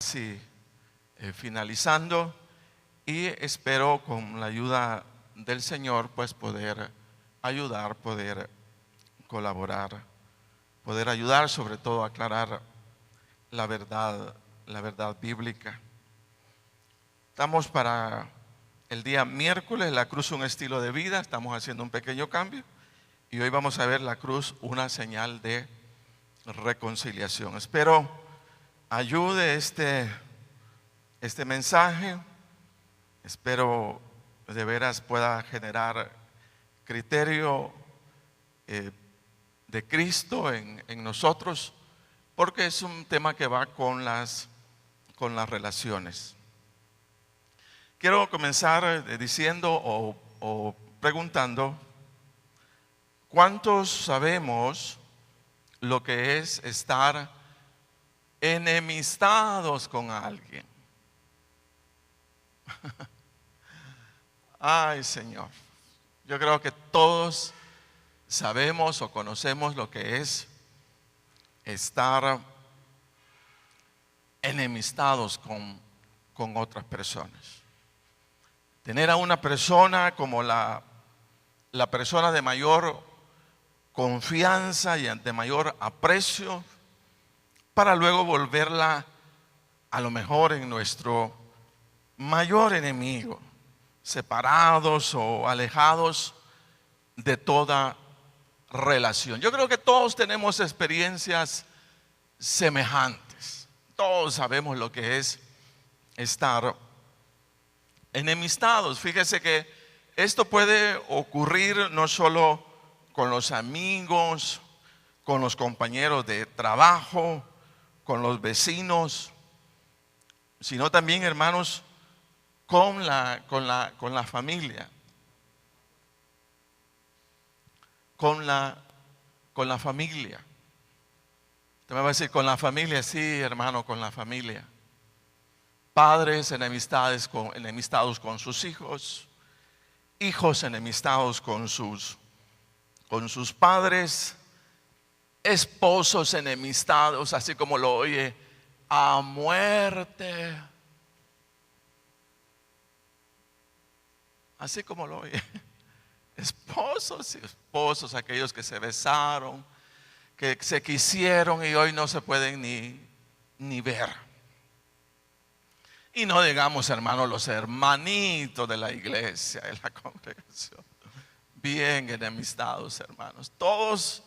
Sí, finalizando, y espero con la ayuda del Señor pues poder ayudar, poder colaborar, poder ayudar, sobre todo a aclarar la verdad bíblica. Estamos para el día miércoles, la cruz un estilo de vida. Estamos haciendo un pequeño cambio y hoy vamos a ver la cruz una señal de reconciliación. Espero ayude este mensaje. Espero de veras pueda generar criterio de Cristo en nosotros, porque es un tema que va con las relaciones. Quiero comenzar diciendo o preguntando: ¿cuántos sabemos lo que es estar enemistados con alguien? Ay, Señor, yo creo que todos sabemos o conocemos lo que es estar enemistados con otras personas. Tener a una persona como la persona de mayor confianza y de mayor aprecio, para luego volverla a lo mejor en nuestro mayor enemigo, separados o alejados de toda relación. Yo creo que todos tenemos experiencias semejantes. Todos sabemos lo que es estar enemistados. Fíjese que esto puede ocurrir no solo con los amigos, con los compañeros de trabajo, con los vecinos, sino también, hermanos, con la familia. Con la familia. Usted me va a decir, ¿con la familia? Sí, hermano, con la familia. Padres enemistados con sus hijos, hijos enemistados con sus padres, esposos enemistados, así como lo oye, a muerte. Así como lo oye. Esposos y esposos, aquellos que se besaron, que se quisieron y hoy no se pueden ni ver. Y no digamos, hermanos, los hermanitos de la iglesia, de la congregación, bien enemistados, hermanos. Todos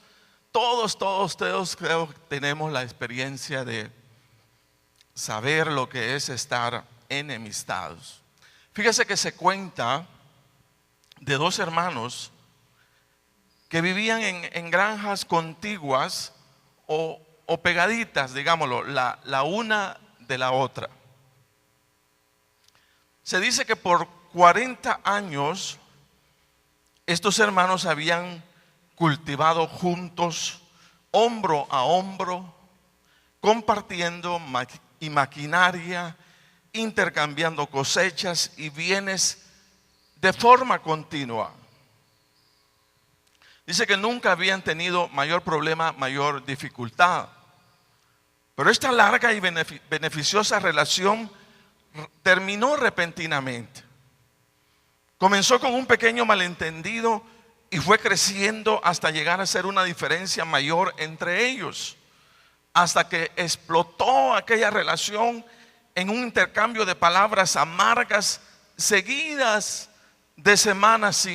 creo que tenemos la experiencia de saber lo que es estar enemistados. Fíjese que se cuenta de dos hermanos que vivían en granjas contiguas o pegaditas, digámoslo, la una de la otra. Se dice que por 40 años estos hermanos habían cultivado juntos, hombro a hombro, compartiendo maquinaria, intercambiando cosechas y bienes de forma continua. Dice que nunca habían tenido mayor problema, mayor dificultad. Pero esta larga y beneficiosa relación terminó repentinamente. Comenzó con un pequeño malentendido y fue creciendo hasta llegar a ser una diferencia mayor entre ellos, hasta que explotó aquella relación en un intercambio de palabras amargas, seguidas de semanas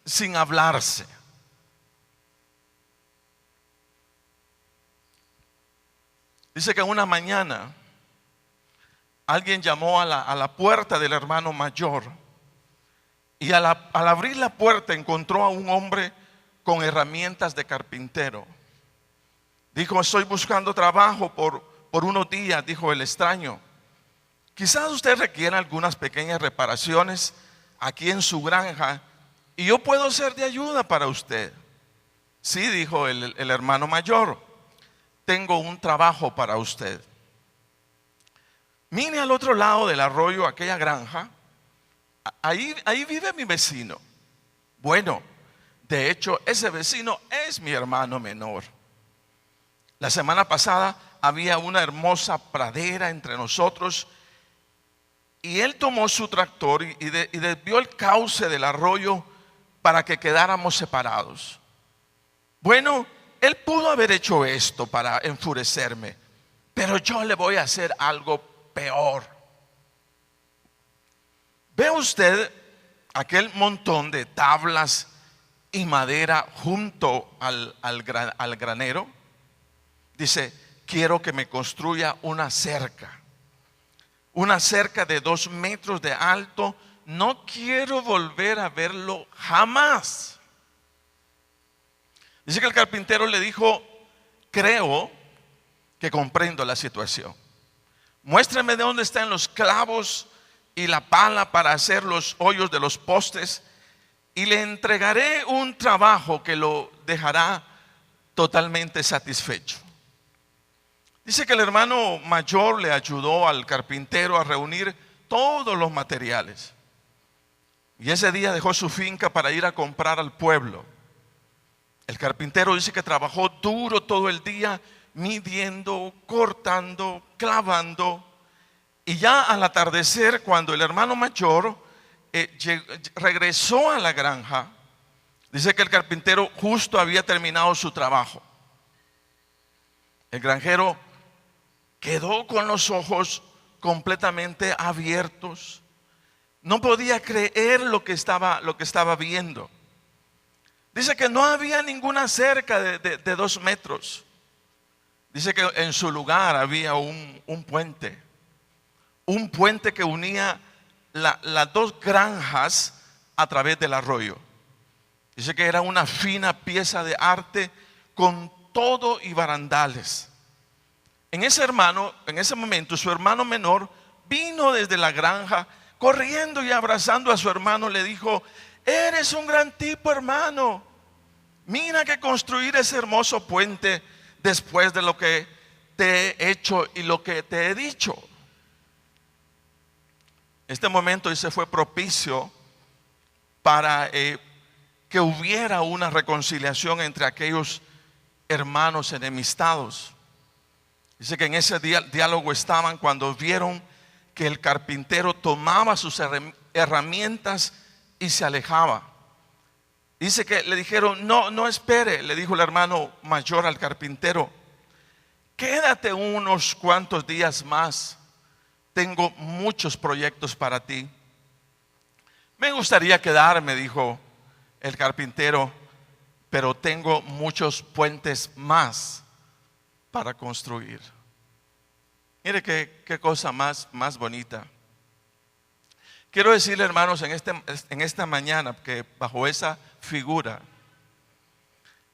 sin hablarse. Dice que una mañana alguien llamó a la puerta del hermano mayor y al abrir la puerta encontró a un hombre con herramientas de carpintero. Dijo: estoy buscando trabajo por unos días, dijo el extraño. Quizás usted requiera algunas pequeñas reparaciones aquí en su granja y yo puedo ser de ayuda para usted. Sí, dijo el hermano mayor, tengo un trabajo para usted. Mire al otro lado del arroyo, aquella granja, ahí vive mi vecino. Bueno, de hecho ese vecino es mi hermano menor. La semana pasada había una hermosa pradera entre nosotros. Y él tomó su tractor y desvió el cauce del arroyo para que quedáramos separados. Bueno, él pudo haber hecho esto para enfurecerme, pero yo le voy a hacer algo peor. ¿Ve usted aquel montón de tablas y madera junto al granero? Dice, quiero que me construya una cerca de 2 metros de alto. No quiero volver a verlo jamás. Dice que el carpintero le dijo, creo que comprendo la situación. Muéstrame de dónde están los clavos y la pala para hacer los hoyos de los postes, y le entregaré un trabajo que lo dejará totalmente satisfecho. Dice que el hermano mayor le ayudó al carpintero a reunir todos los materiales. Y ese día dejó su finca para ir a comprar al pueblo. El carpintero dice que trabajó duro todo el día, midiendo, cortando, clavando. Y ya al atardecer, cuando el hermano mayor regresó a la granja, dice que el carpintero justo había terminado su trabajo. El granjero quedó con los ojos completamente abiertos. No podía creer lo que estaba viendo. Dice que no había ninguna cerca de 2 metros. Dice que en su lugar había un puente. Un puente que unía las 2 granjas a través del arroyo. Dice que era una fina pieza de arte con todo y barandales. En ese momento, su hermano menor vino desde la granja, corriendo y abrazando a su hermano, le dijo, eres un gran tipo, hermano. Mira que construir ese hermoso puente después de lo que te he hecho y lo que te he dicho. Este momento se fue propicio para que hubiera una reconciliación entre aquellos hermanos enemistados. Dice que en ese diálogo estaban cuando vieron que el carpintero tomaba sus herramientas y se alejaba. Dice que le dijeron, no espere, le dijo el hermano mayor al carpintero, quédate unos cuantos días más, tengo muchos proyectos para ti. Me gustaría quedarme, dijo el carpintero, pero tengo muchos puentes más para construir. Mire qué cosa más bonita. Quiero decirle, hermanos, en esta mañana, que bajo esa figura,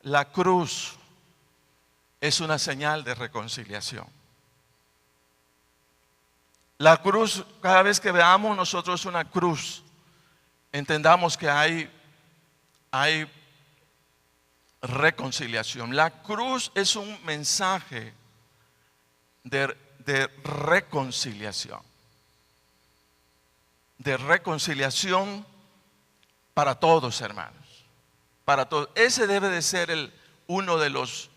la cruz es una señal de reconciliación. La cruz, cada vez que veamos nosotros una cruz, entendamos que hay reconciliación. La cruz es un mensaje de reconciliación. De reconciliación para todos, hermanos. Para todos. Ese debe de ser uno de los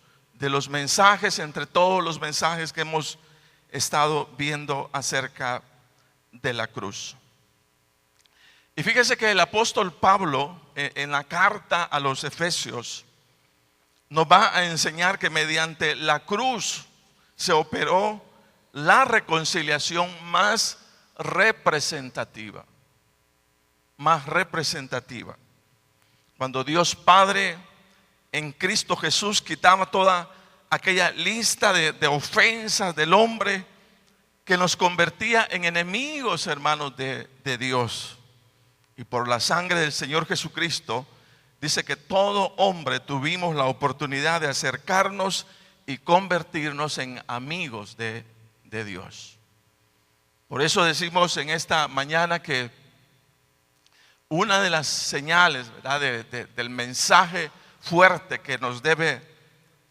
mensajes, entre todos los mensajes que hemos estado viendo acerca de la cruz. Y fíjese que el apóstol Pablo, en la carta a los Efesios, nos va a enseñar que mediante la cruz se operó la reconciliación más representativa. Más representativa. Cuando Dios Padre en Cristo Jesús quitaba toda aquella lista de ofensas del hombre que nos convertía en enemigos, hermanos, de Dios. Y por la sangre del Señor Jesucristo, dice que todo hombre tuvimos la oportunidad de acercarnos y convertirnos en amigos de Dios. Por eso decimos en esta mañana que una de las señales, ¿verdad?, del mensaje fuerte que nos debe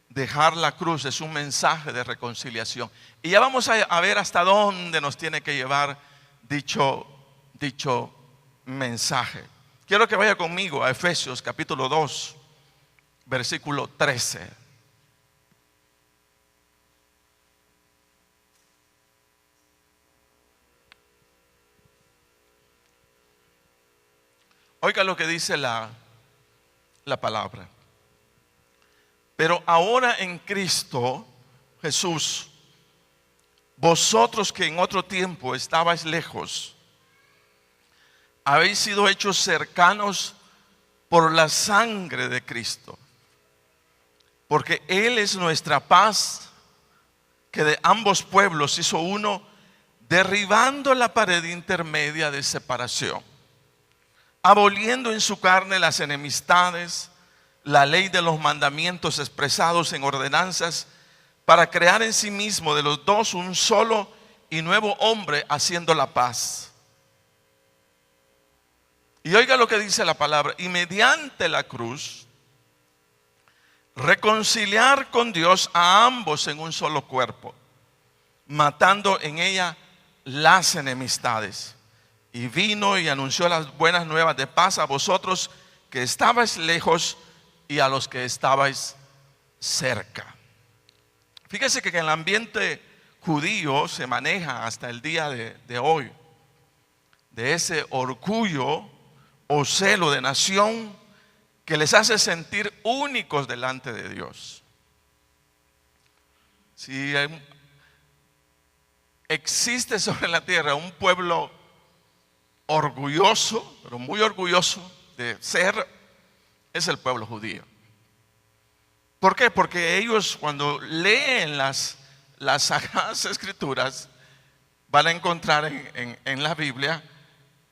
dejar la cruz es un mensaje de reconciliación. Y ya vamos a ver hasta dónde nos tiene que llevar dicho mensaje. Quiero que vaya conmigo a Efesios capítulo 2, versículo 13. Oiga lo que dice la palabra. Pero ahora en Cristo Jesús, vosotros que en otro tiempo estabais lejos, habéis sido hechos cercanos por la sangre de Cristo, porque Él es nuestra paz, que de ambos pueblos hizo uno, derribando la pared intermedia de separación, aboliendo en su carne las enemistades, la ley de los mandamientos expresados en ordenanzas, para crear en sí mismo de los dos un solo y nuevo hombre, haciendo la paz. Y oiga lo que dice la palabra: y mediante la cruz reconciliar con Dios a ambos en un solo cuerpo, matando en ella las enemistades. Y vino y anunció las buenas nuevas de paz a vosotros que estabais lejos y a los que estabais cerca. Fíjese que en el ambiente judío se maneja hasta el día de hoy de ese orgullo o celo de nación que les hace sentir únicos delante de Dios. Si existe sobre la tierra un pueblo orgulloso, pero muy orgulloso de ser, es el pueblo judío. ¿Por qué? Porque ellos, cuando leen las Sagradas Escrituras, van a encontrar en la Biblia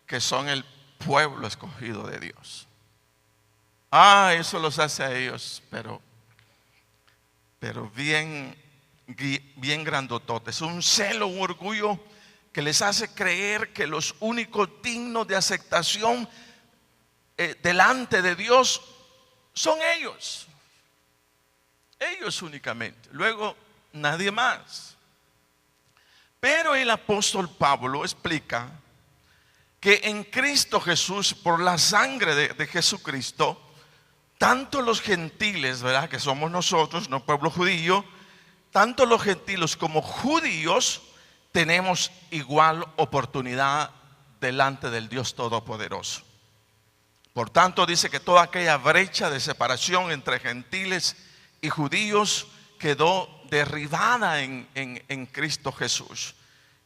que son el pueblo escogido de Dios. Eso los hace a ellos, pero bien grandototes. Un celo, un orgullo que les hace creer que los únicos dignos de aceptación delante de Dios son ellos. Ellos únicamente. Luego nadie más. Pero el apóstol Pablo explica que en Cristo Jesús, por la sangre de Jesucristo, tanto los gentiles, ¿verdad?, que somos nosotros, no pueblo judío, tanto los gentiles como judíos tenemos igual oportunidad delante del Dios Todopoderoso. Por tanto, dice que toda aquella brecha de separación entre gentiles y judíos quedó derribada en Cristo Jesús.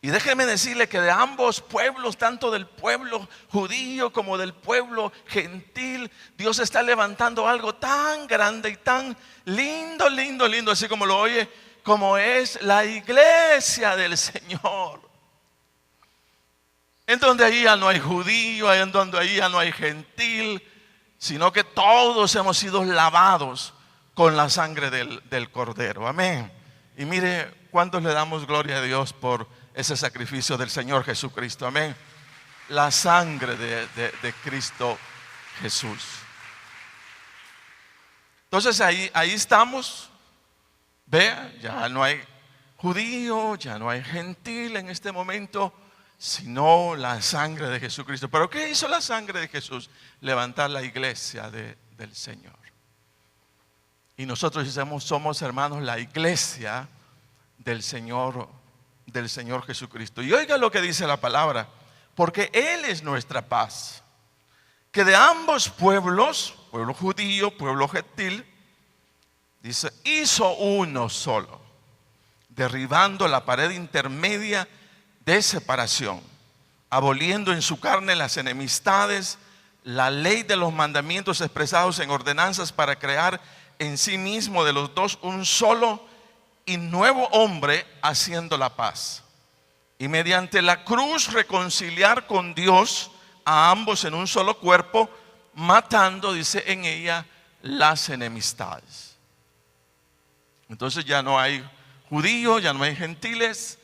Y déjeme decirle que de ambos pueblos, tanto del pueblo judío como del pueblo gentil, Dios está levantando algo tan grande y tan lindo, lindo, lindo, así como lo oye, como es la iglesia del Señor. En donde ahí ya no hay judío, en donde ahí ya no hay gentil, sino que todos hemos sido lavados con la sangre del Cordero. Amén. Y mire cuántos le damos gloria a Dios por ese sacrificio del Señor Jesucristo. Amén. La sangre de Cristo Jesús. Entonces ahí estamos. Vea, ya no hay judío, ya no hay gentil en este momento, sino la sangre de Jesucristo. ¿Pero qué hizo la sangre de Jesús? Levantar la iglesia del Señor. Y nosotros somos, hermanos, la iglesia del Señor Jesucristo. Y oiga lo que dice la palabra: porque Él es nuestra paz, que de ambos pueblos, pueblo judío, pueblo gentil, dice, hizo uno solo, derribando la pared intermedia de separación, aboliendo en su carne las enemistades, la ley de los mandamientos expresados en ordenanzas, para crear en sí mismo de los dos un solo y nuevo hombre, haciendo la paz. Y mediante la cruz reconciliar con Dios a ambos en un solo cuerpo, matando, dice, en ella las enemistades. Entonces ya no hay judíos, ya no hay gentiles,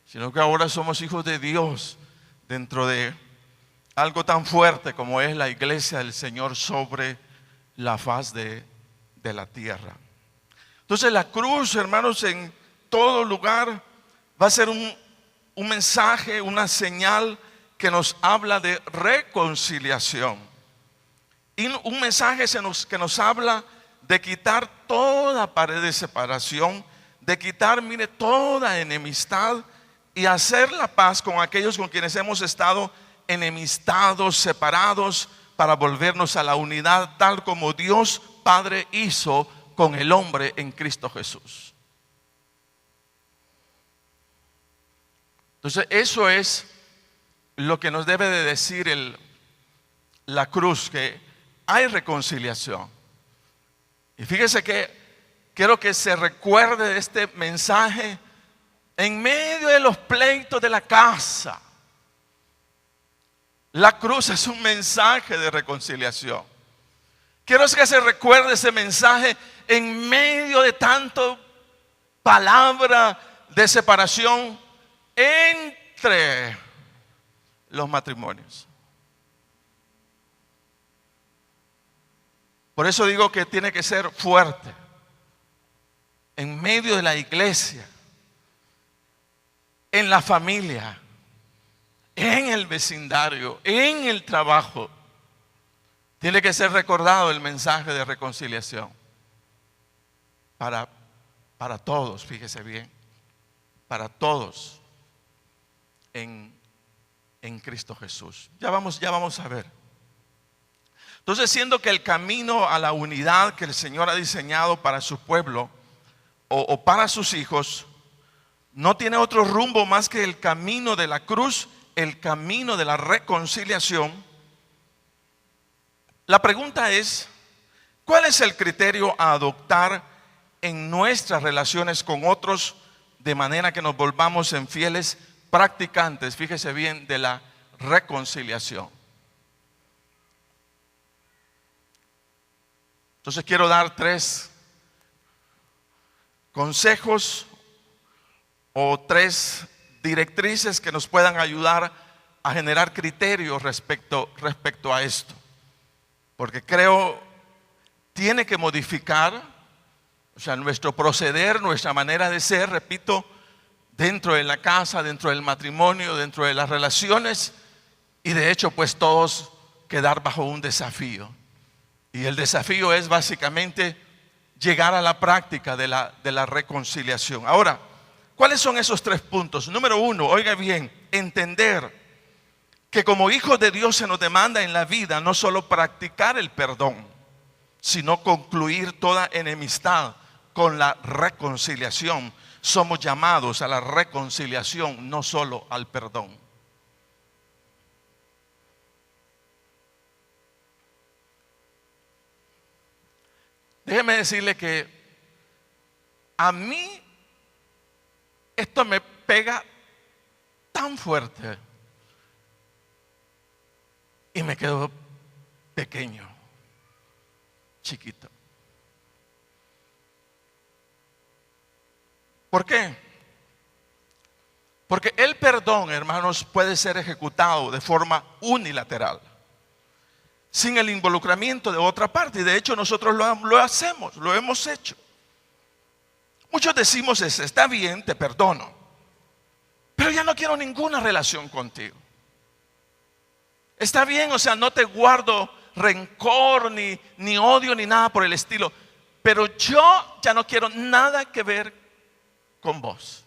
sino que ahora somos hijos de Dios dentro de algo tan fuerte como es la iglesia del Señor sobre la faz de la tierra. Entonces la cruz, hermanos, en todo lugar va a ser un mensaje, una señal que nos habla de reconciliación. Y un mensaje que nos habla de quitar toda pared de separación, de quitar, mire, toda enemistad y hacer la paz con aquellos con quienes hemos estado enemistados, separados, para volvernos a la unidad tal como Dios Padre hizo con el hombre en Cristo Jesús. Entonces eso es lo que nos debe de decir la cruz, que hay reconciliación. Y fíjese que quiero que se recuerde de este mensaje en medio de los pleitos de la casa. La cruz es un mensaje de reconciliación. Quiero que se recuerde ese mensaje en medio de tanto palabra de separación entre los matrimonios. Por eso digo que tiene que ser fuerte. En medio de la iglesia, en la familia, en el vecindario, en el trabajo, tiene que ser recordado el mensaje de reconciliación. Para todos, fíjese bien, para todos en Cristo Jesús. Ya vamos a ver. Entonces, siendo que el camino a la unidad que el Señor ha diseñado para su pueblo o para sus hijos no tiene otro rumbo más que el camino de la cruz, el camino de la reconciliación, la pregunta es: ¿cuál es el criterio a adoptar en nuestras relaciones con otros de manera que nos volvamos en fieles practicantes, fíjese bien, de la reconciliación? Entonces quiero dar 3 consejos o 3 directrices que nos puedan ayudar a generar criterios respecto a esto. Porque creo tiene que modificar, o sea, nuestro proceder, nuestra manera de ser, repito, dentro de la casa, dentro del matrimonio, dentro de las relaciones, y de hecho pues todos quedar bajo un desafío. Y el desafío es básicamente llegar a la práctica de la reconciliación. Ahora, ¿cuáles son esos 3 puntos? Número 1, oiga bien, entender que como hijos de Dios se nos demanda en la vida no solo practicar el perdón, sino concluir toda enemistad con la reconciliación. Somos llamados a la reconciliación, no solo al perdón. Déjeme decirle que a mí esto me pega tan fuerte y me quedo pequeño, chiquito. ¿Por qué? Porque el perdón, hermanos, puede ser ejecutado de forma unilateral, sin el involucramiento de otra parte. Y de hecho nosotros lo hacemos, lo hemos hecho. Muchos decimos está bien, te perdono, pero ya no quiero ninguna relación contigo. Está bien, o sea, no te guardo rencor, ni odio, ni nada por el estilo, pero yo ya no quiero nada que ver con vos.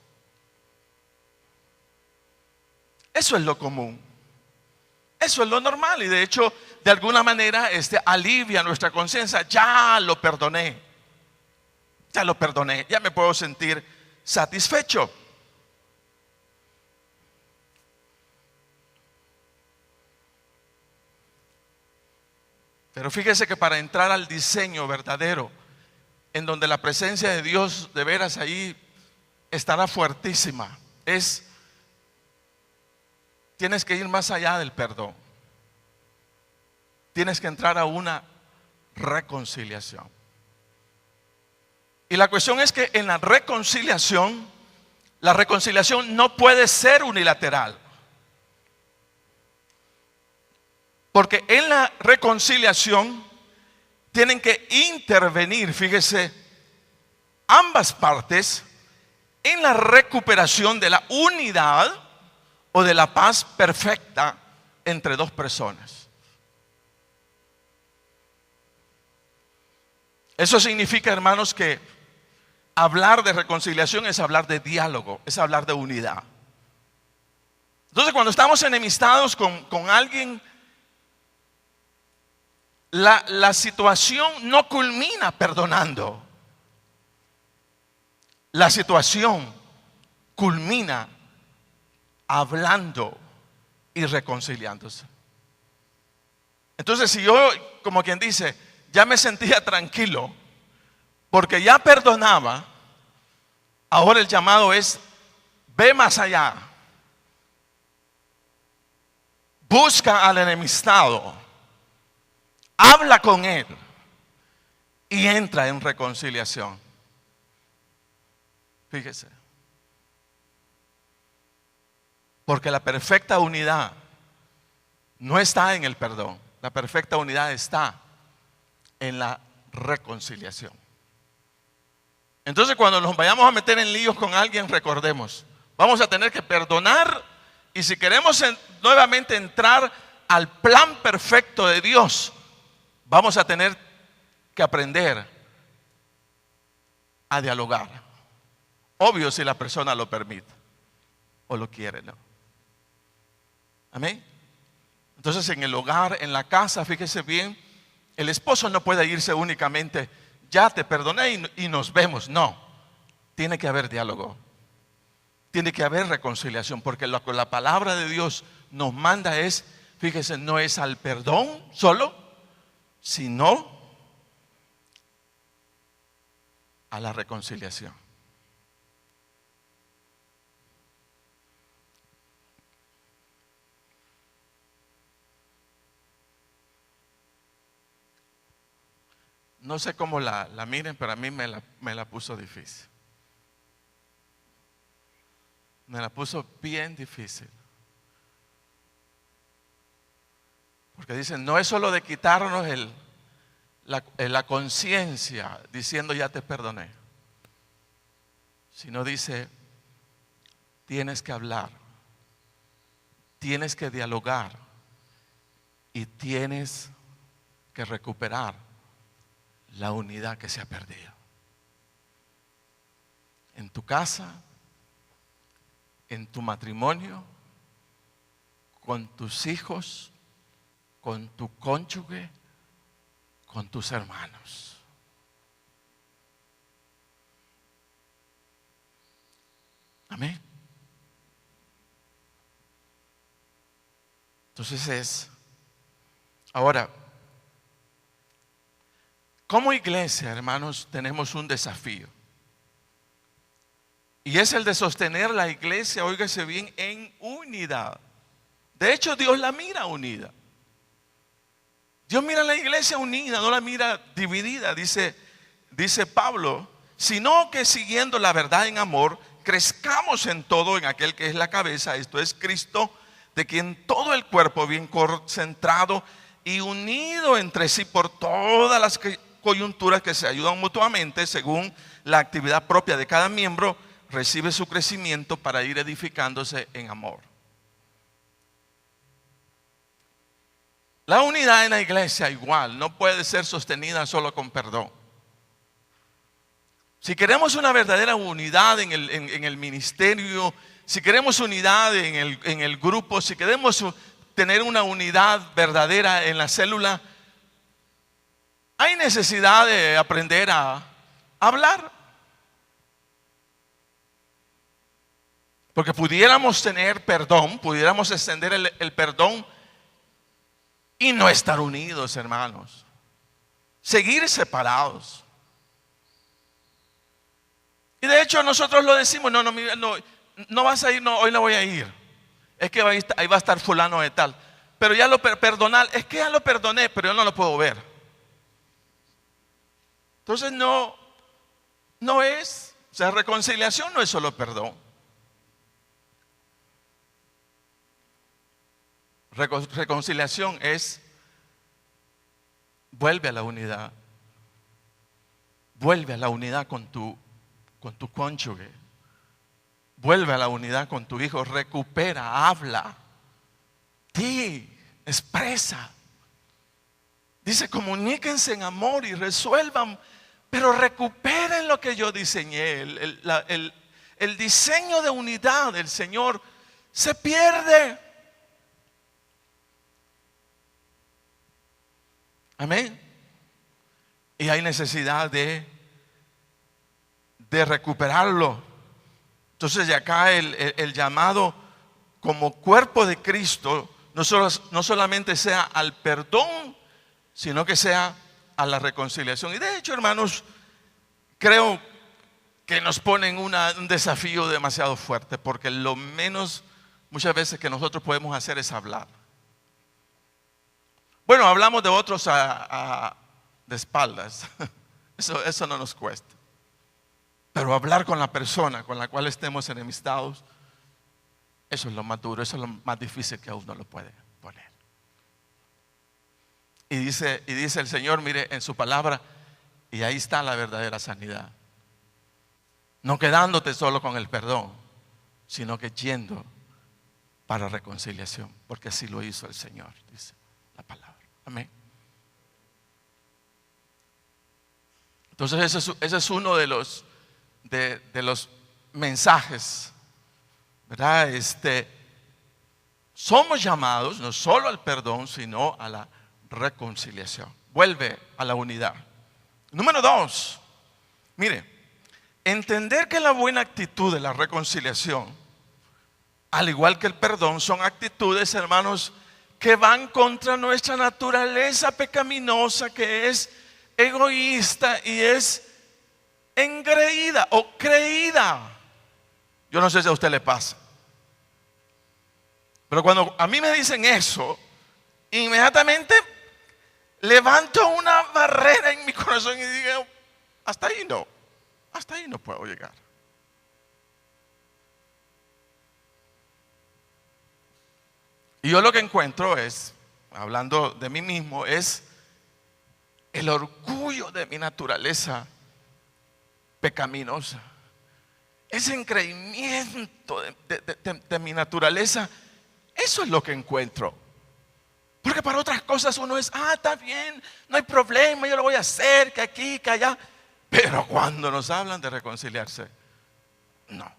Eso es lo común. Eso es lo normal y de hecho de alguna manera alivia nuestra conciencia. Ya lo perdoné, ya me puedo sentir satisfecho. Pero fíjese que para entrar al diseño verdadero, en donde la presencia de Dios de veras ahí estará fuertísima, tienes que ir más allá del perdón. Tienes que entrar a una reconciliación. Y la cuestión es que en la reconciliación no puede ser unilateral. Porque en la reconciliación tienen que intervenir, fíjese, ambas partes en la recuperación de la unidad o de la paz perfecta entre 2 personas. Eso significa, hermanos, que hablar de reconciliación es hablar de diálogo, es hablar de unidad. Entonces, cuando estamos enemistados con alguien, la situación no culmina perdonando. La situación culmina hablando y reconciliándose. Entonces, si yo, como quien dice, ya me sentía tranquilo porque ya perdonaba, ahora el llamado es: ve más allá, busca al enemistado, habla con él y entra en reconciliación. Fíjese, porque la perfecta unidad no está en el perdón, la perfecta unidad está en la reconciliación. Entonces, cuando nos vayamos a meter en líos con alguien, recordemos, vamos a tener que perdonar, y si queremos nuevamente entrar al plan perfecto de Dios, vamos a tener que aprender a dialogar. Obvio, si la persona lo permite o lo quiere, ¿no? Amén. Entonces, en el hogar, en la casa, fíjese bien, el esposo no puede irse únicamente: ya te perdoné y nos vemos. No, tiene que haber diálogo, tiene que haber reconciliación, porque lo que la palabra de Dios nos manda es, fíjese, no es al perdón solo, sino a la reconciliación. No sé cómo la miren, pero a mí me la puso difícil. Me la puso bien difícil. Porque dicen, no es solo de quitarnos la conciencia diciendo ya te perdoné, sino dice, tienes que hablar, tienes que dialogar y tienes que recuperar la unidad que se ha perdido. En tu casa, en tu matrimonio, con tus hijos, con tu cónyuge, con tus hermanos. Amén. Entonces ahora, como iglesia, hermanos, tenemos un desafío. Y es el de sostener la iglesia, óigase bien, en unidad. De hecho, Dios la mira unida. Dios mira la iglesia unida, no la mira dividida, dice Pablo, sino que siguiendo la verdad en amor, crezcamos en todo en aquel que es la cabeza, esto es Cristo, de quien todo el cuerpo bien concentrado y unido entre sí por todas las coyunturas que se ayudan mutuamente según la actividad propia de cada miembro, recibe su crecimiento para ir edificándose en amor. La unidad en la iglesia igual no puede ser sostenida solo con perdón. Si queremos una verdadera unidad en el ministerio, si queremos unidad en el grupo, si queremos tener una unidad verdadera en la célula, hay necesidad de aprender a hablar. Porque pudiéramos tener perdón, pudiéramos extender el perdón y no estar unidos, hermanos. Seguir separados. Y de hecho nosotros lo decimos, no vas a ir, no, hoy no voy a ir. Es que ahí va a estar fulano de tal. Pero ya lo perdonar, es que ya lo perdoné, pero yo no lo puedo ver. Entonces no es, o sea, reconciliación no es solo perdón. Reconciliación es, vuelve a la unidad. Vuelve a la unidad con tu cónyuge. Vuelve a la unidad con tu hijo. Recupera, habla. Di, expresa. Dice, comuníquense en amor y resuelvan, pero recuperen lo que yo diseñé. El diseño de unidad del Señor se pierde. Amén. Y hay necesidad de recuperarlo. Entonces de acá el llamado como cuerpo de Cristo no solamente sea al perdón, sino que sea a la reconciliación. Y de hecho, hermanos, creo que nos ponen un desafío demasiado fuerte, porque lo menos muchas veces que nosotros podemos hacer es hablar. Bueno, hablamos de otros de espaldas. Eso no nos cuesta. Pero hablar con la persona con la cual estemos enemistados, eso es lo más duro, eso es lo más difícil que a uno lo puede poner. Y dice el Señor, mire, en su palabra, y ahí está la verdadera sanidad. No quedándote solo con el perdón, sino que yendo para reconciliación, porque así lo hizo el Señor, dice la palabra. Amén. Entonces ese es uno de los mensajes, ¿verdad? Somos llamados no solo al perdón, sino a la reconciliación. Vuelve a la unidad. Número 2, mire, entender que la buena actitud de la reconciliación, al igual que el perdón, son actitudes, hermanos, que van contra nuestra naturaleza pecaminosa, que es egoísta y es engreída o creída. Yo no sé si a usted le pasa, pero cuando a mí me dicen eso, inmediatamente levanto una barrera en mi corazón y digo, hasta ahí no puedo llegar. Y yo lo que encuentro es, hablando de mí mismo, es el orgullo de mi naturaleza pecaminosa. Ese engreimiento de mi naturaleza, eso es lo que encuentro. Porque para otras cosas uno es, está bien, no hay problema, yo lo voy a hacer, que aquí, que allá. Pero cuando nos hablan de reconciliarse, no.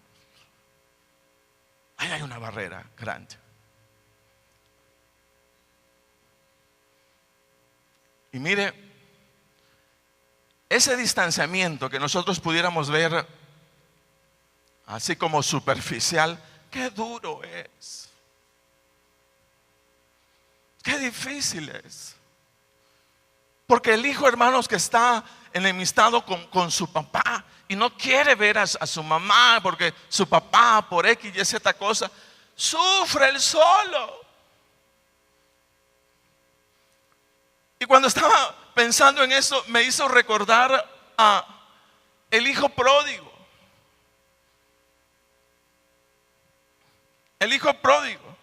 Ahí hay una barrera grande. Y mire, ese distanciamiento que nosotros pudiéramos ver así como superficial, qué duro es. Qué difícil es. Porque el hijo, hermanos, que está enemistado con su papá y no quiere ver a su mamá porque su papá por X y Z cosa sufre él solo. Y cuando estaba pensando en eso, me hizo recordar a el hijo pródigo. El hijo pródigo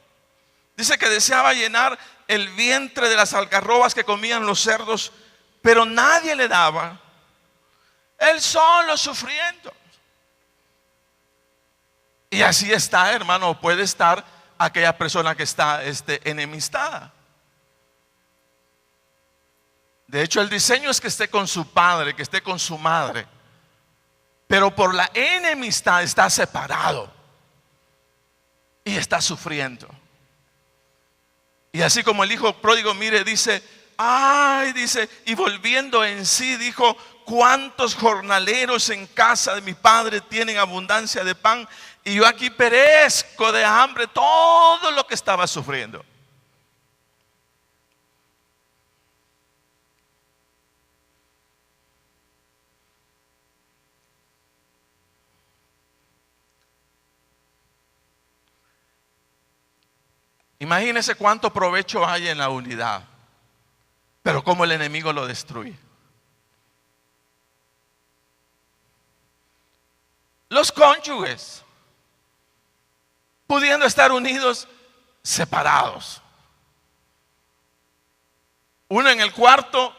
dice que deseaba llenar el vientre de las algarrobas que comían los cerdos, pero nadie le daba. Él solo sufriendo. Y así está, hermano, puede estar aquella persona que está enemistada. De hecho, el diseño es que esté con su padre, que esté con su madre, pero por la enemistad está separado y está sufriendo. Y así como el hijo pródigo, mire, dice, y volviendo en sí, dijo, cuántos jornaleros en casa de mi padre tienen abundancia de pan, y yo aquí perezco de hambre. Todo lo que estaba sufriendo. Imagínese cuánto provecho hay en la unidad, pero cómo el enemigo lo destruye. Los cónyuges, pudiendo estar unidos, separados. Uno en el cuarto,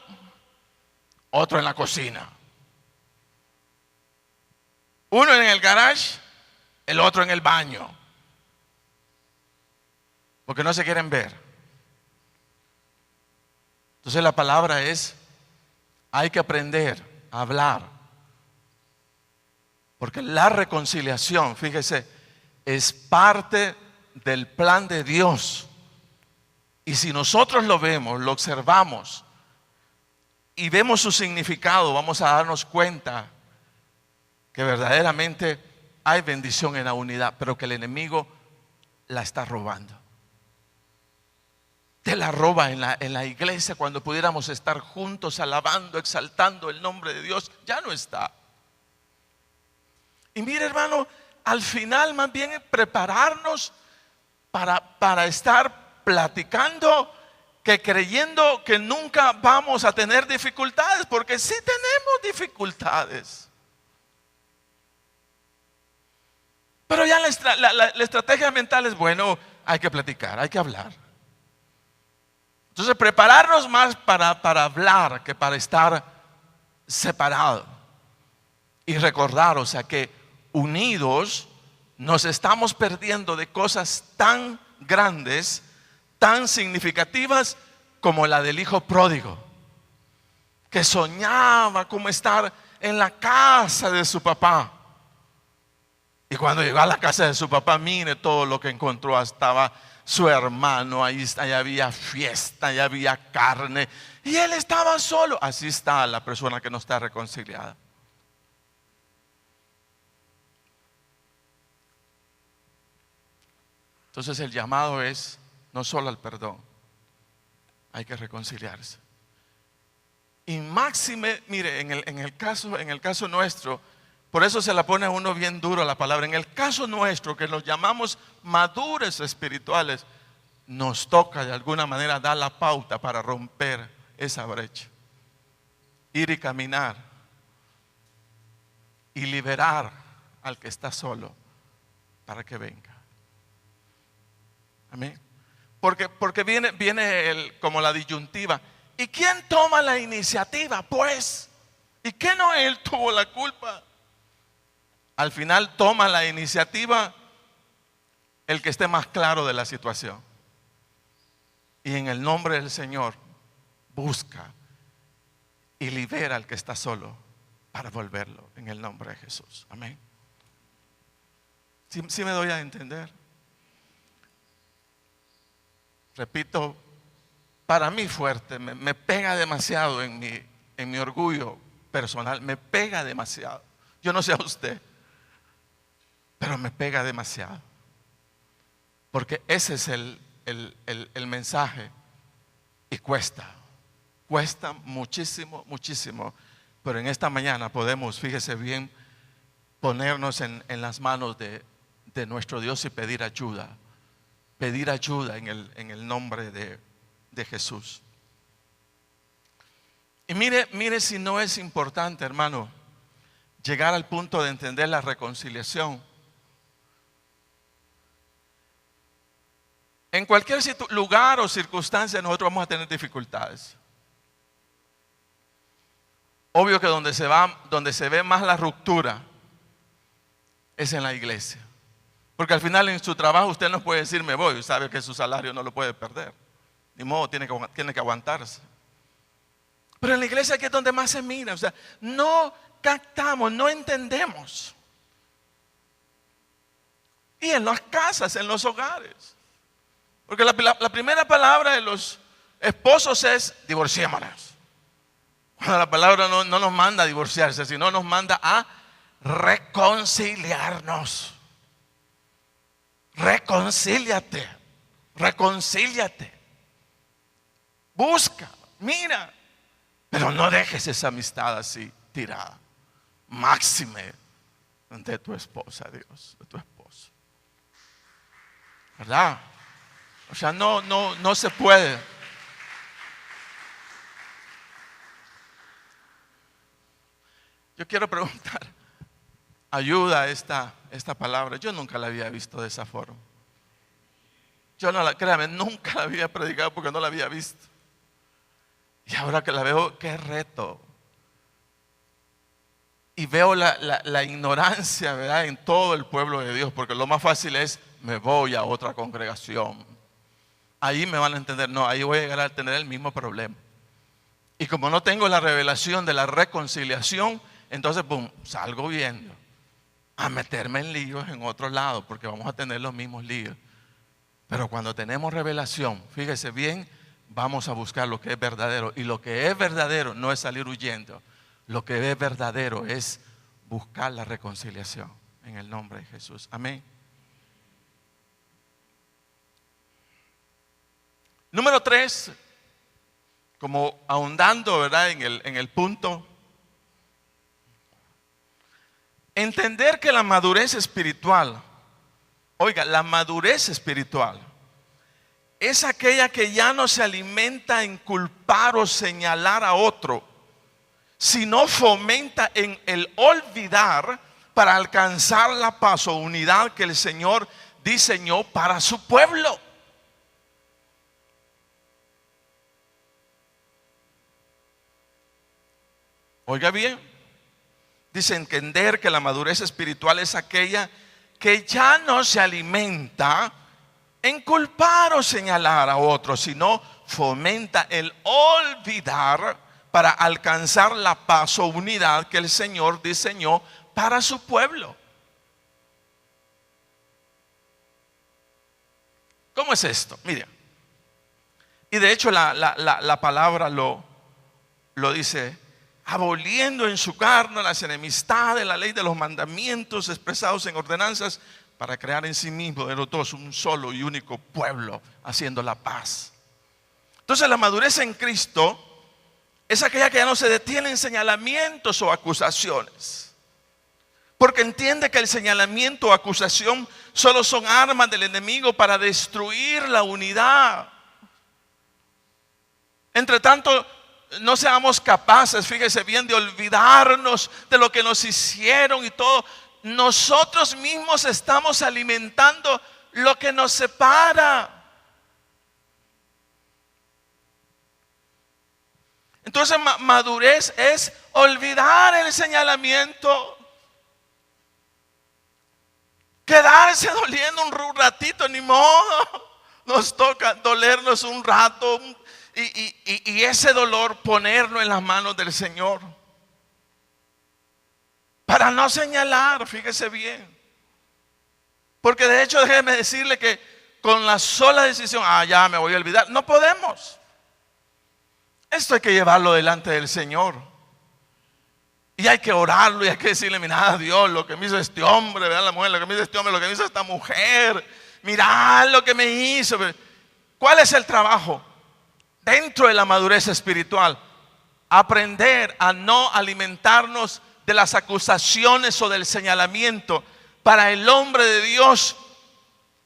otro en la cocina. Uno en el garage, el otro en el baño. Porque no se quieren ver. Entonces la palabra es, hay que aprender a hablar. Porque la reconciliación, fíjese, es parte del plan de Dios. Y si nosotros lo vemos, lo observamos, y vemos su significado, vamos a darnos cuenta que verdaderamente hay bendición en la unidad, pero que el enemigo la está robando. Te la roba en la iglesia cuando pudiéramos estar juntos alabando, exaltando el nombre de Dios. Ya no está. Y mire, hermano, al final más bien es prepararnos para estar platicando, que creyendo que nunca vamos a tener dificultades, porque sí tenemos dificultades. Pero ya la estrategia mental es, bueno, hay que platicar, hay que hablar. Entonces prepararnos más para hablar que para estar separados. Y recordar, o sea, que unidos nos estamos perdiendo de cosas tan grandes, tan significativas como la del hijo pródigo, que soñaba como estar en la casa de su papá. Y cuando llegó a la casa de su papá, mire todo lo que encontró. Estaba su hermano, ahí había fiesta, ahí había carne, y él estaba solo. Así está la persona que no está reconciliada. Entonces el llamado es no solo al perdón, hay que reconciliarse. Y máxime, mire, en el caso nuestro, por eso se la pone a uno bien duro la palabra. En el caso nuestro, que nos llamamos madures espirituales, nos toca de alguna manera dar la pauta para romper esa brecha. Ir y caminar y liberar al que está solo para que venga. Amén. Porque viene como la disyuntiva. ¿Y quién toma la iniciativa? Pues, ¿y qué no él tuvo la culpa? Al final toma la iniciativa el que esté más claro de la situación. Y en el nombre del Señor busca y libera al que está solo para volverlo en el nombre de Jesús. Amén. ¿Sí me doy a entender? Repito, para mí fuerte, me pega demasiado en mi orgullo personal, me pega demasiado. Yo no sé a usted, pero me pega demasiado. Porque ese es el mensaje y cuesta muchísimo, muchísimo. Pero en esta mañana podemos, fíjese bien, ponernos en las manos de nuestro Dios y pedir ayuda. Pedir ayuda en el nombre de Jesús. Y mire si no es importante, hermano, llegar al punto de entender la reconciliación. En cualquier lugar o circunstancia nosotros vamos a tener dificultades. Obvio que donde se ve más la ruptura es en la iglesia. Porque al final en su trabajo usted no puede decir me voy, sabe que su salario no lo puede perder. Ni modo, tiene que aguantarse. Pero en la iglesia aquí es donde más se mira. O sea, no captamos, no entendemos. Y en las casas, en los hogares. Porque la primera palabra de los esposos es divorciémonos. Cuando la palabra no nos manda a divorciarse, sino nos manda a reconciliarnos. Reconcíliate. Busca, mira. Pero no dejes esa amistad así tirada. Máxime de tu esposa, Dios, de tu esposo. ¿Verdad? O sea, no se puede. Yo quiero preguntar, ayuda esta palabra. Yo nunca la había visto de esa forma. Créame, nunca la había predicado porque no la había visto. Y ahora que la veo, qué reto. Y veo la ignorancia, ¿verdad?, en todo el pueblo de Dios. Porque lo más fácil es, me voy a otra congregación. Ahí me van a entender. No, ahí voy a llegar a tener el mismo problema. Y como no tengo la revelación de la reconciliación, entonces, salgo viendo a meterme en líos en otro lado, porque vamos a tener los mismos líos. Pero cuando tenemos revelación, fíjese bien, vamos a buscar lo que es verdadero. Y lo que es verdadero no es salir huyendo. Lo que es verdadero es buscar la reconciliación en el nombre de Jesús. Amén. Número 3, como ahondando, ¿verdad?, en el punto, entender que la madurez espiritual, oiga, la madurez espiritual es aquella que ya no se alimenta en culpar o señalar a otro, sino fomenta en el olvidar para alcanzar la paz o unidad que el Señor diseñó para su pueblo. Oiga bien, dice entender que la madurez espiritual es aquella que ya no se alimenta en culpar o señalar a otros, sino fomenta el olvidar para alcanzar la paz o unidad que el Señor diseñó para su pueblo. ¿Cómo es esto? Mira, y de hecho la palabra lo dice: aboliendo en su carne las enemistades, la ley de los mandamientos expresados en ordenanzas, para crear en sí mismo de los dos un solo y único pueblo, haciendo la paz. Entonces la madurez en Cristo es aquella que ya no se detiene en señalamientos o acusaciones, porque entiende que el señalamiento o acusación solo son armas del enemigo para destruir la unidad. Entre tanto, no seamos capaces, fíjese bien, de olvidarnos de lo que nos hicieron y todo. Nosotros mismos estamos alimentando lo que nos separa. Entonces madurez es olvidar el señalamiento, quedarse doliendo un ratito, ni modo, nos toca dolernos un rato y ese dolor ponerlo en las manos del Señor para no señalar, fíjese bien, porque de hecho déjeme decirle que con la sola decisión, ya me voy a olvidar, no podemos. Esto hay que llevarlo delante del Señor. Y hay que orarlo y hay que decirle: mira, Dios, lo que me hizo este hombre, ¿verdad? La mujer, lo que me hizo este hombre, lo que me hizo esta mujer. Mira lo que me hizo. ¿Cuál es el trabajo? Dentro de la madurez espiritual, aprender a no alimentarnos de las acusaciones o del señalamiento. Para el hombre de Dios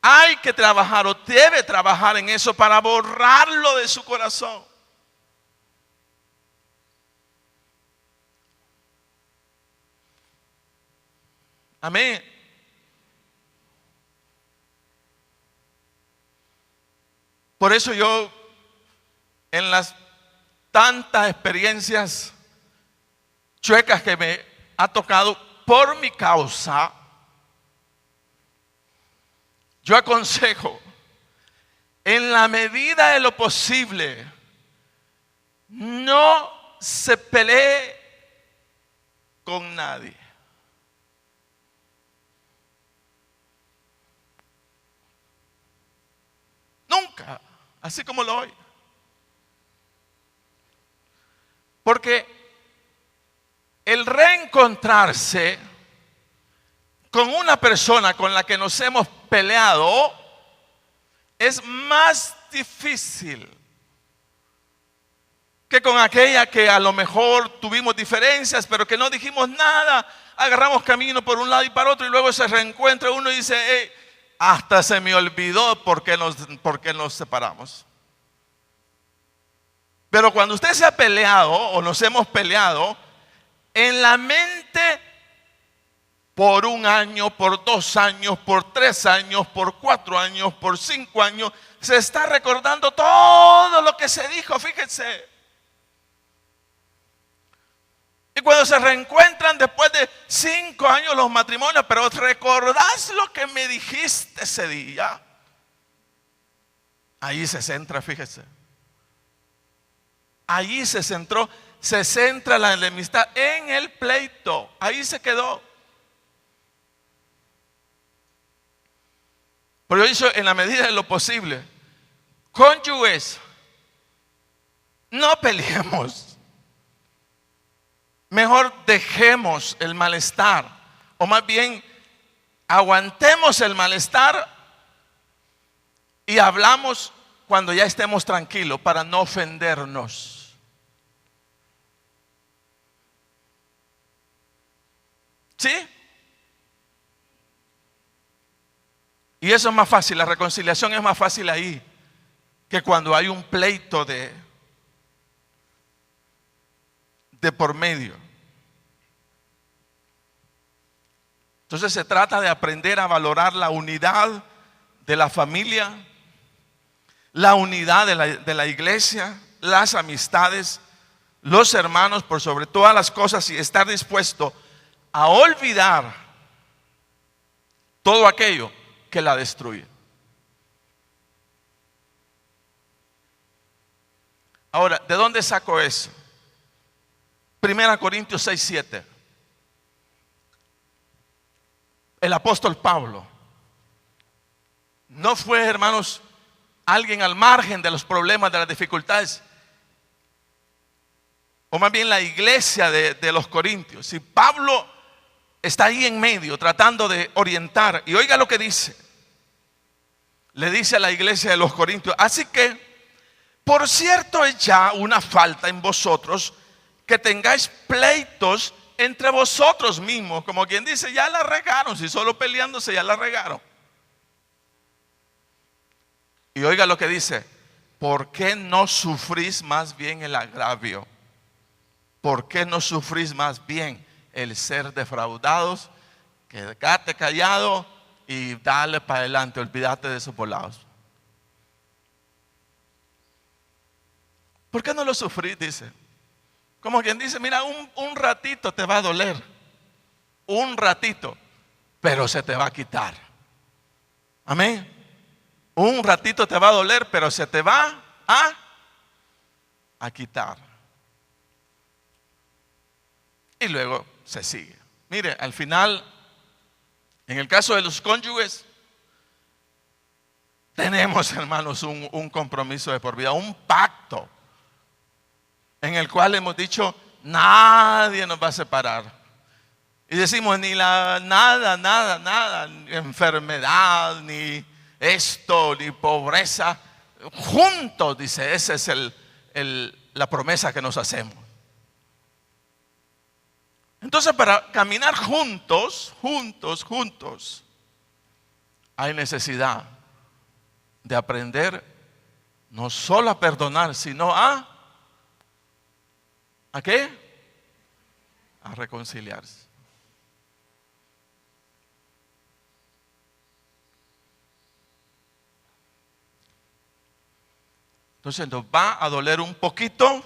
hay que trabajar o debe trabajar en eso para borrarlo de su corazón. Amén. Por eso yo, en las tantas experiencias chuecas que me ha tocado por mi causa, yo aconsejo, en la medida de lo posible, no se pelee con nadie. Nunca, así como lo oye. Porque el reencontrarse con una persona con la que nos hemos peleado es más difícil que con aquella que a lo mejor tuvimos diferencias, pero que no dijimos nada, agarramos camino por un lado y para otro, y luego se reencuentra uno y dice: hasta se me olvidó por qué nos separamos. Pero cuando usted se ha peleado o nos hemos peleado, en la mente, por 1 año, por 2 años, por 3 años, por 4 años, por 5 años, se está recordando todo lo que se dijo, fíjense. Y cuando se reencuentran después de 5 años los matrimonios, pero ¿recordás lo que me dijiste ese día? Ahí se centra, fíjese. Ahí se centra la enemistad en el pleito. Ahí se quedó. Pero yo hice en la medida de lo posible, cónyuges, no peleemos. Mejor dejemos el malestar, o más bien aguantemos el malestar y hablamos cuando ya estemos tranquilos para no ofendernos. ¿Sí? Y eso es más fácil, la reconciliación es más fácil ahí que cuando hay un pleito de por medio. Entonces se trata de aprender a valorar la unidad de la familia, la unidad de la iglesia, las amistades, los hermanos por sobre todas las cosas, y estar dispuesto a olvidar todo aquello que la destruye. Ahora, ¿de dónde saco eso? 1 Corintios 6:7. El apóstol Pablo no fue, hermanos, alguien al margen de los problemas, de las dificultades, o más bien la iglesia de los Corintios. Si Pablo está ahí en medio tratando de orientar, y oiga lo que dice, le dice a la iglesia de los Corintios: así que, por cierto, es ya una falta en vosotros que tengáis pleitos entre vosotros mismos. Como quien dice, ya la regaron. Si solo peleándose ya la regaron. Y oiga lo que dice: ¿por qué no sufrís más bien el agravio? ¿Por qué no sufrís más bien el ser defraudados? Quédate callado y dale para adelante. Olvídate de esos volados. ¿Por qué no lo sufrís? Dice. Como quien dice, mira, un ratito te va a doler, un ratito, pero se te va a quitar. Amén. Un ratito te va a doler, pero se te va a quitar. Y luego se sigue. Mire, al final, en el caso de los cónyuges, tenemos, hermanos, un compromiso de por vida, un pacto, en el cual hemos dicho: nadie nos va a separar. Y decimos: ni nada, ni enfermedad, ni esto, ni pobreza. Juntos, dice, esa es la promesa que nos hacemos. Entonces, para caminar juntos, hay necesidad de aprender no solo a perdonar, sino ¿a qué? A reconciliarse. Entonces nos va a doler un poquito,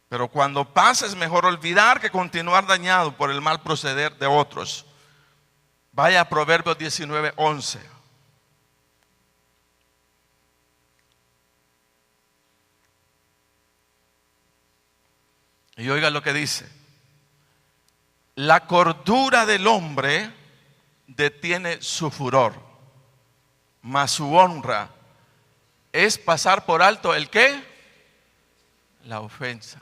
pero cuando pase es mejor olvidar que continuar dañado por el mal proceder de otros. Vaya a Proverbios 19:11. Y oiga lo que dice: la cordura del hombre detiene su furor, mas su honra es pasar por alto ¿el qué? La ofensa.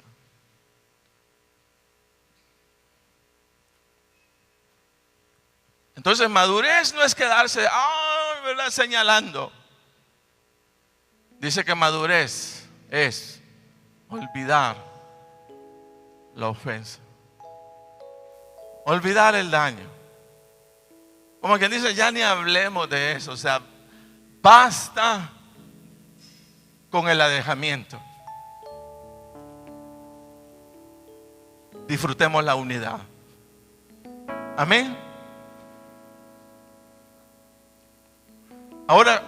Entonces madurez no es quedarse ¿verdad? Señalando. Dice que madurez es olvidar la ofensa, olvidar el daño. Como quien dice, ya ni hablemos de eso. O sea, basta con el alejamiento. Disfrutemos la unidad. Amén. Ahora,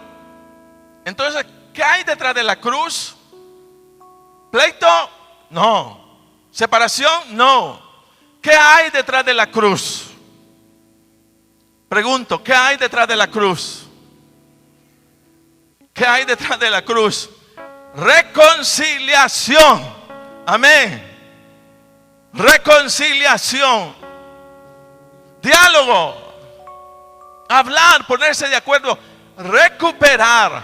entonces, ¿qué hay detrás de la cruz? ¿Pleito? No. ¿Separación? No. ¿Qué hay detrás de la cruz? Pregunto, ¿qué hay detrás de la cruz? ¿Qué hay detrás de la cruz? Reconciliación. Amén. Reconciliación. Diálogo. Hablar, ponerse de acuerdo. Recuperar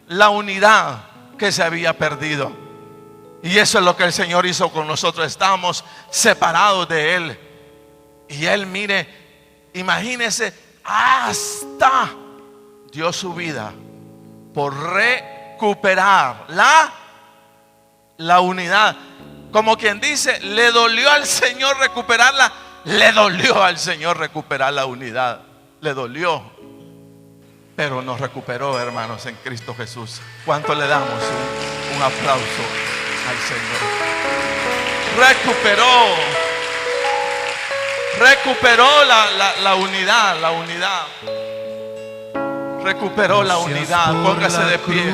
la unidad que se había perdido. Y eso es lo que el Señor hizo con nosotros. Estábamos separados de Él. Y Él, mire, imagínese, hasta dio su vida por recuperar la unidad. Como quien dice, le dolió al Señor recuperarla. Le dolió al Señor recuperar la unidad. Le dolió. Pero nos recuperó, hermanos, en Cristo Jesús. ¿Cuánto le damos un aplauso al Señor? Recuperó la unidad, la unidad. Recuperó la unidad. Póngase de pie.